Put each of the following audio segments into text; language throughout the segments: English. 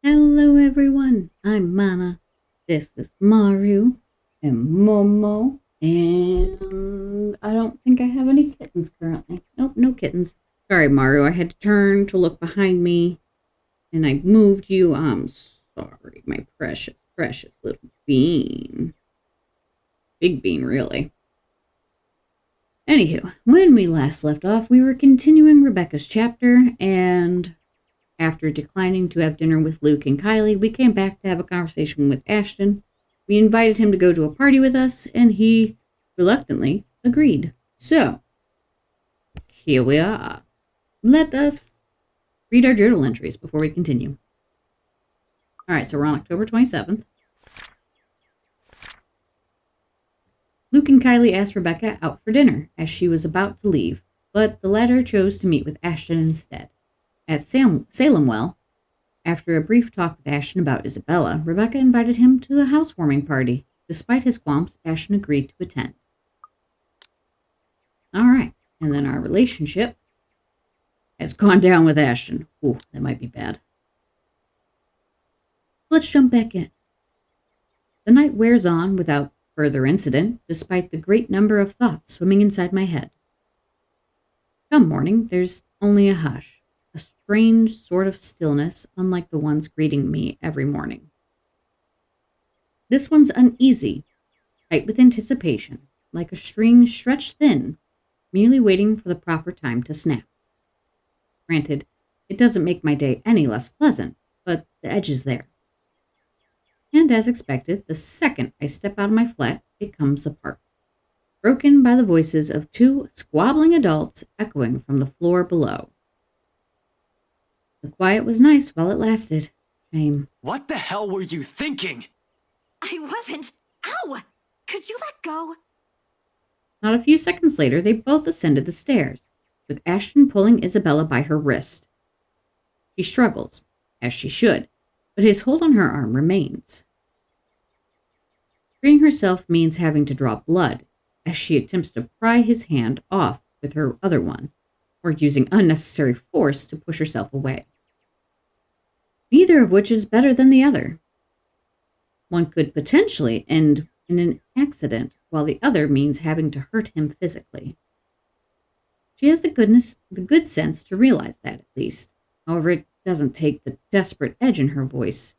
Hello everyone, I'm Manna. This is Maru and Momo, and I don't think I have any kittens currently. Nope, no kittens. Sorry, Maru, I had to turn to look behind me, and I moved you. I'm sorry, my precious, precious little bean. Big bean, really. Anywho, when we last left off, we were continuing Rebecca's chapter, and after declining to have dinner with Luke and Kylie, we came back to have a conversation with Ashton. We invited him to go to a party with us, and he reluctantly agreed. So, here we are. Let us read our journal entries before we continue. Alright, so we're on October 27th. Luke and Kylie asked Rebecca out for dinner, as she was about to leave, but the latter chose to meet with Ashton instead. At Salemwell, after a brief talk with Ashton about Isabella, Rebecca invited him to the housewarming party. Despite his qualms, Ashton agreed to attend. All right, and then our relationship has gone down with Ashton. Ooh, that might be bad. Let's jump back in. The night wears on without further incident, despite the great number of thoughts swimming inside my head. Come morning, there's only a hush. A strange sort of stillness, unlike the ones greeting me every morning. This one's uneasy, tight with anticipation, like a string stretched thin, merely waiting for the proper time to snap. Granted, it doesn't make my day any less pleasant, but the edge is there. And as expected, the second I step out of my flat, it comes apart, broken by the voices of two squabbling adults echoing from the floor below. The quiet was nice while it lasted. Shame. What the hell were you thinking? I wasn't. Ow! Could you let go? Not a few seconds later, they both ascended the stairs, with Ashton pulling Isabella by her wrist. She struggles, as she should, but his hold on her arm remains. Freeing herself means having to draw blood, as she attempts to pry his hand off with her other one, or using unnecessary force to push herself away. Neither of which is better than the other. One could potentially end in an accident, while the other means having to hurt him physically. She has the good sense to realize that, at least. However, it doesn't take the desperate edge in her voice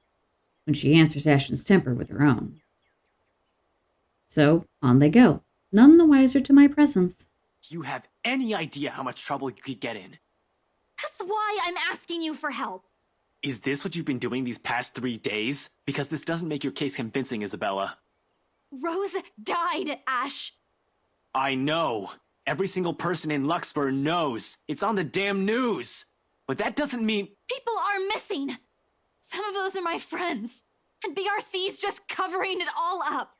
when she answers Ashton's temper with her own. So, on they go, none the wiser to my presence. Do you have any idea how much trouble you could get in? That's why I'm asking you for help. Is this what you've been doing these past 3 days? Because this doesn't make your case convincing, Isabella. Rose died, Ash. I know. Every single person in Luxburg knows. It's on the damn news. But that doesn't mean... People are missing. Some of those are my friends. And BRC's just covering it all up.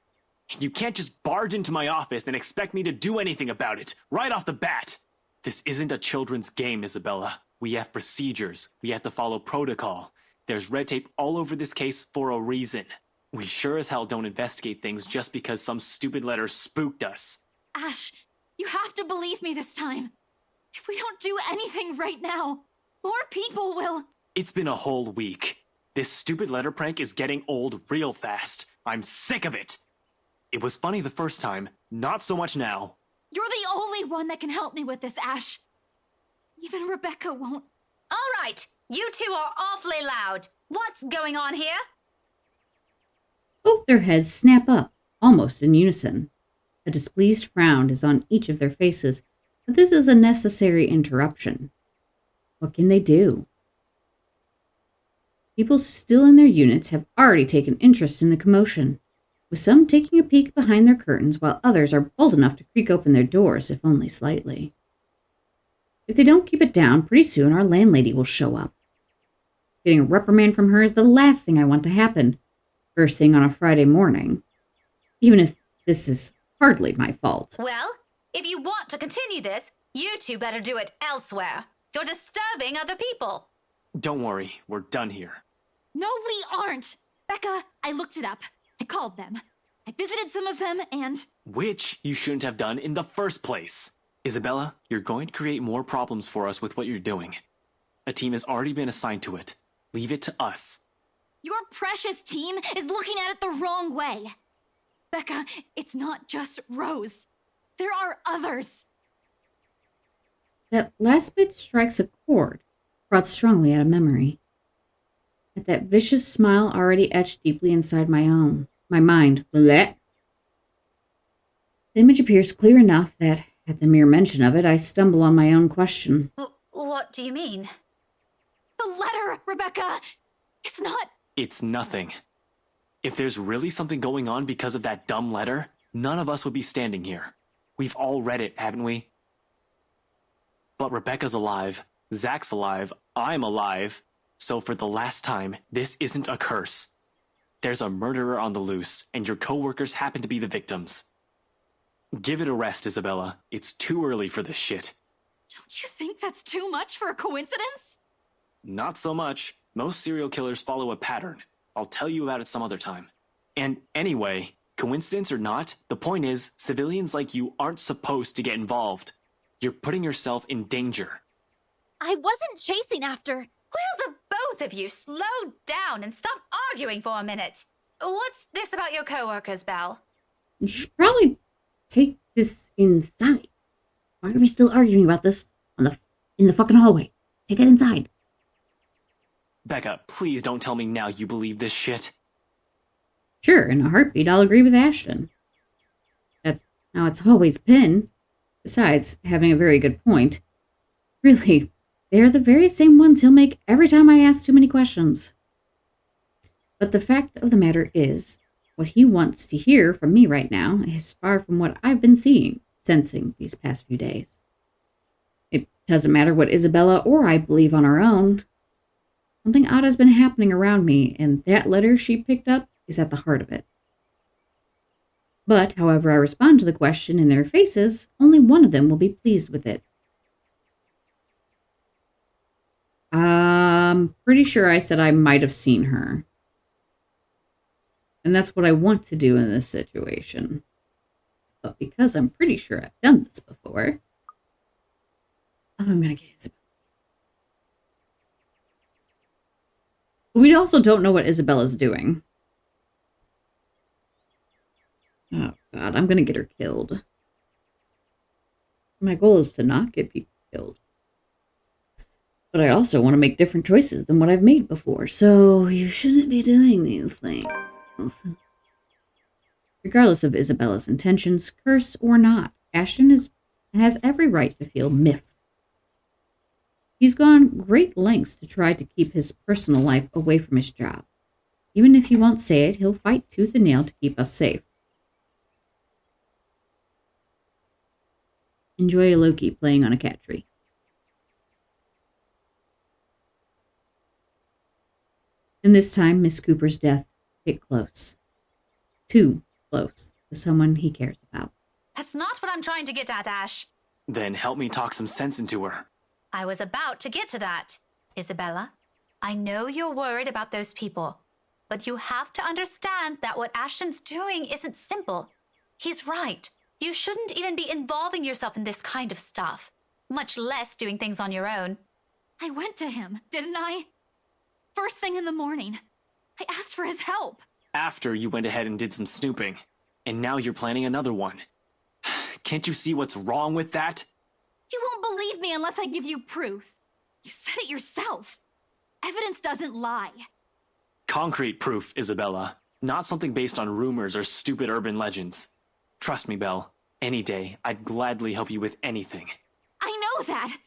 You can't just barge into my office and expect me to do anything about it, right off the bat. This isn't a children's game, Isabella. We have procedures. We have to follow protocol. There's red tape all over this case for a reason. We sure as hell don't investigate things just because some stupid letter spooked us. Ash, you have to believe me this time. If we don't do anything right now, more people will... It's been a whole week. This stupid letter prank is getting old real fast. I'm sick of it. It was funny the first time, not so much now. You're the only one that can help me with this, Ash. Even Rebecca won't. All right, you two are awfully loud. What's going on here? Both their heads snap up, almost in unison. A displeased frown is on each of their faces, but this is a necessary interruption. What can they do? People still in their units have already taken interest in the commotion, with some taking a peek behind their curtains while others are bold enough to creak open their doors, if only slightly. If they don't keep it down, pretty soon our landlady will show up. Getting a reprimand from her is the last thing I want to happen, first thing on a Friday morning, even if this is hardly my fault. Well, if you want to continue this, you two better do it elsewhere. You're disturbing other people. Don't worry, we're done here. No, we aren't. Becca, I looked it up. I called them. I visited some of them and... Which you shouldn't have done in the first place. Isabella, you're going to create more problems for us with what you're doing. A team has already been assigned to it. Leave it to us. Your precious team is looking at it the wrong way. Becca, it's not just Rose. There are others. That last bit strikes a chord, brought strongly out of memory. At that vicious smile already etched deeply inside my mind. Blech. The image appears clear enough that, at the mere mention of it, I stumble on my own question. What do you mean? The letter, Rebecca! It's not... It's nothing. If there's really something going on because of that dumb letter, none of us would be standing here. We've all read it, haven't we? But Rebecca's alive, Zach's alive, I'm alive. So for the last time, this isn't a curse. There's a murderer on the loose, and your co-workers happen to be the victims. Give it a rest, Isabella. It's too early for this shit. Don't you think that's too much for a coincidence? Not so much. Most serial killers follow a pattern. I'll tell you about it some other time. And anyway, coincidence or not, the point is, civilians like you aren't supposed to get involved. You're putting yourself in danger. I wasn't chasing after... Will the both of you slow down and stop arguing for a minute? What's this about your coworkers, Belle? You should probably take this inside. Why are we still arguing about this in the fucking hallway? Take it inside. Becca, please don't tell me now you believe this shit. Sure, in a heartbeat, I'll agree with Ashton. That's how it's always been. Besides, having a very good point. Really, they're the very same ones he'll make every time I ask too many questions. But the fact of the matter is, what he wants to hear from me right now is far from what I've been sensing these past few days. It doesn't matter what Isabella or I believe on our own. Something odd has been happening around me, and that letter she picked up is at the heart of it. But, however I respond to the question in their faces, only one of them will be pleased with it. I'm pretty sure I said I might have seen her. And that's what I want to do in this situation. But because I'm pretty sure I've done this before, I'm going to get Isabella. We also don't know what Isabella's doing. Oh, God, I'm going to get her killed. My goal is to not get people killed. But I also want to make different choices than what I've made before, so you shouldn't be doing these things. Regardless of Isabella's intentions, curse or not, Ashton has every right to feel miffed. He's gone great lengths to try to keep his personal life away from his job. Even if he won't say it, he'll fight tooth and nail to keep us safe. Enjoy a Loki playing on a cat tree. And this time, Miss Cooper's death hit close. Too close to someone he cares about. That's not what I'm trying to get at, Ash. Then help me talk some sense into her. I was about to get to that. Isabella, I know you're worried about those people, but you have to understand that what Ashton's doing isn't simple. He's right. You shouldn't even be involving yourself in this kind of stuff, much less doing things on your own. I went to him, didn't I? First thing in the morning. I asked for his help. After you went ahead and did some snooping. And now you're planning another one. Can't you see what's wrong with that? You won't believe me unless I give you proof. You said it yourself. Evidence doesn't lie. Concrete proof, Isabella. Not something based on rumors or stupid urban legends. Trust me, Belle. Any day, I'd gladly help you with anything. I know that.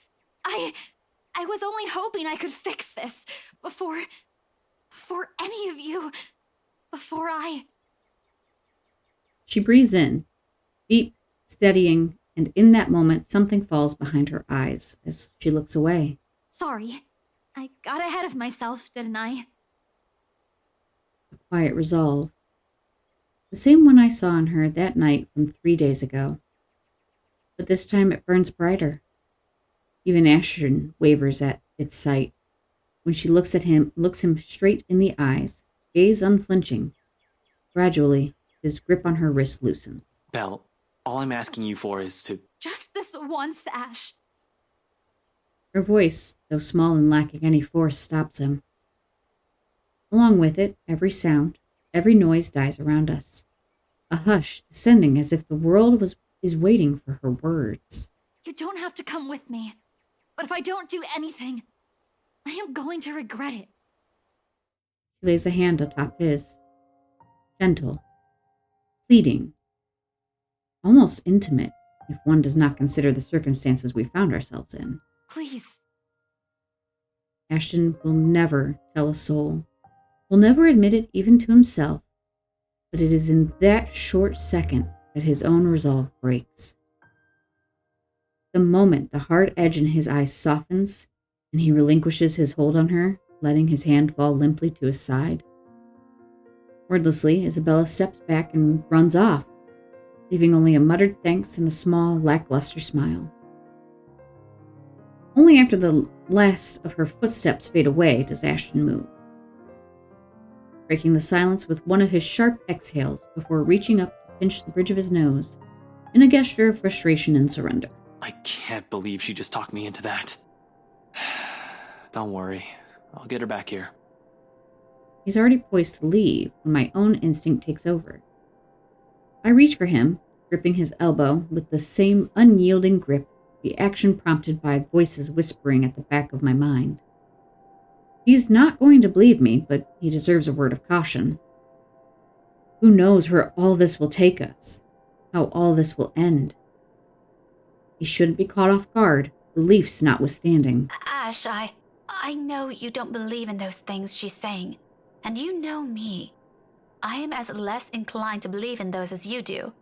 I was only hoping I could fix this before any of you, before I... She breathes in, deep, steadying, and in that moment, something falls behind her eyes as she looks away. Sorry. I got ahead of myself, didn't I? A quiet resolve. The same one I saw in her that night from 3 days ago. But this time it burns brighter. Even Ashton wavers at its sight. When she looks him straight in the eyes, gaze unflinching. Gradually, his grip on her wrist loosens. Belle, all I'm asking you for is to... Just this once, Ash. Her voice, though small and lacking any force, stops him. Along with it, every sound, every noise dies around us. A hush descending as if the world is waiting for her words. You don't have to come with me. But if I don't do anything, I am going to regret it. She lays a hand atop his. Gentle. Pleading. Almost intimate, if one does not consider the circumstances we found ourselves in. Please. Ashton will never tell a soul. Will never admit it even to himself. But it is in that short second that his own resolve breaks. The moment the hard edge in his eyes softens, and he relinquishes his hold on her, letting his hand fall limply to his side. Wordlessly, Isabella steps back and runs off, leaving only a muttered thanks and a small, lackluster smile. Only after the last of her footsteps fade away does Ashton move, breaking the silence with one of his sharp exhales before reaching up to pinch the bridge of his nose in a gesture of frustration and surrender. I can't believe she just talked me into that. Don't worry. I'll get her back here. He's already poised to leave when my own instinct takes over. I reach for him, gripping his elbow with the same unyielding grip, the action prompted by voices whispering at the back of my mind. He's not going to believe me, but he deserves a word of caution. Who knows where all this will take us? How all this will end? He shouldn't be caught off guard, beliefs notwithstanding. Ash, I know you don't believe in those things she's saying. And you know me. I am as less inclined to believe in those as you do.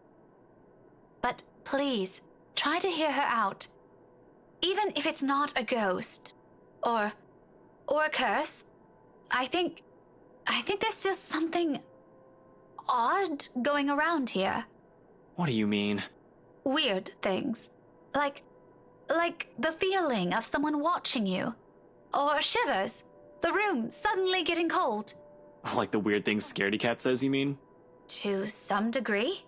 But please, try to hear her out. Even if it's not a ghost, or a curse, I think there's still something odd going around here. What do you mean? Weird things. Like the feeling of someone watching you. Or shivers. The room suddenly getting cold. Like the weird things Scaredy Cat says, you mean? To some degree.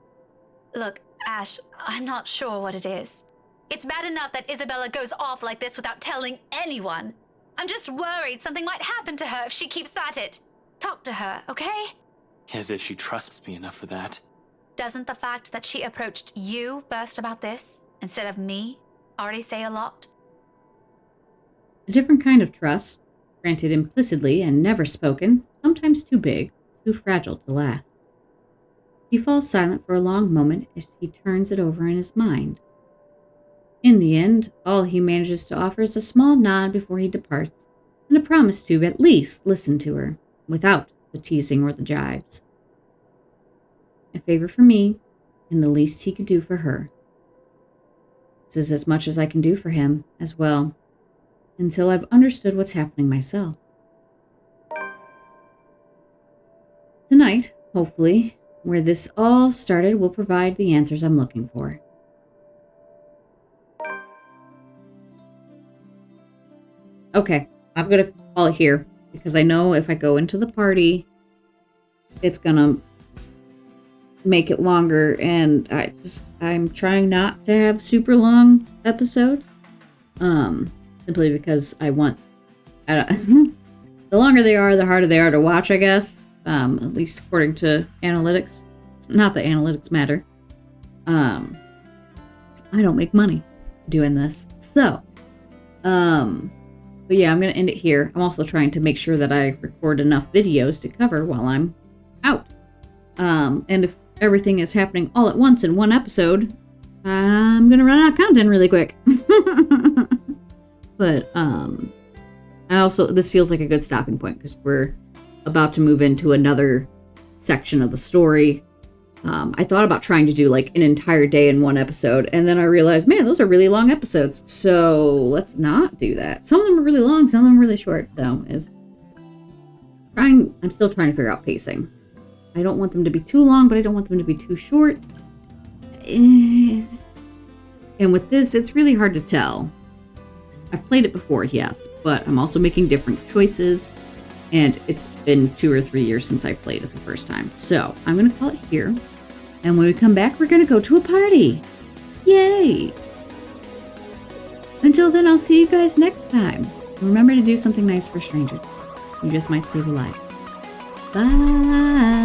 Look, Ash, I'm not sure what it is. It's bad enough that Isabella goes off like this without telling anyone. I'm just worried something might happen to her if she keeps at it. Talk to her, okay? As if she trusts me enough for that. Doesn't the fact that she approached you first about this, instead of me, already say a lot? A different kind of trust, granted implicitly and never spoken, sometimes too big, too fragile to last. He falls silent for a long moment as he turns it over in his mind. In the end, all he manages to offer is a small nod before he departs, and a promise to at least listen to her, without the teasing or the jibes. A favor for me, and the least he could do for her. This is as much as I can do for him, as well, until I've understood what's happening myself. Tonight, hopefully, where this all started will provide the answers I'm looking for. Okay, I'm gonna call it here, because I know if I go into the party, it's gonna make it longer, and I'm trying not to have super long episodes, simply because I want, the longer they are, the harder they are to watch, I guess, at least according to analytics. Not that analytics matter. I don't make money doing this, so, but yeah, I'm going to end it here. I'm also trying to make sure that I record enough videos to cover while I'm out. And if everything is happening all at once in one episode, I'm going to run out of content really quick. But this feels like a good stopping point because we're about to move into another section of the story. I thought about trying to do like an entire day in one episode, and then I realized, man, those are really long episodes, so let's not do that. Some of them are really long, some of them are really short, so I'm still trying to figure out pacing. I don't want them to be too long, but I don't want them to be too short. And with this, it's really hard to tell. I've played it before, yes, but I'm also making different choices, and it's been 2 or 3 years since I played it the first time. So I'm going to call it here. And when we come back, we're going to go to a party. Yay! Until then, I'll see you guys next time. Remember to do something nice for strangers. You just might save a life. Bye.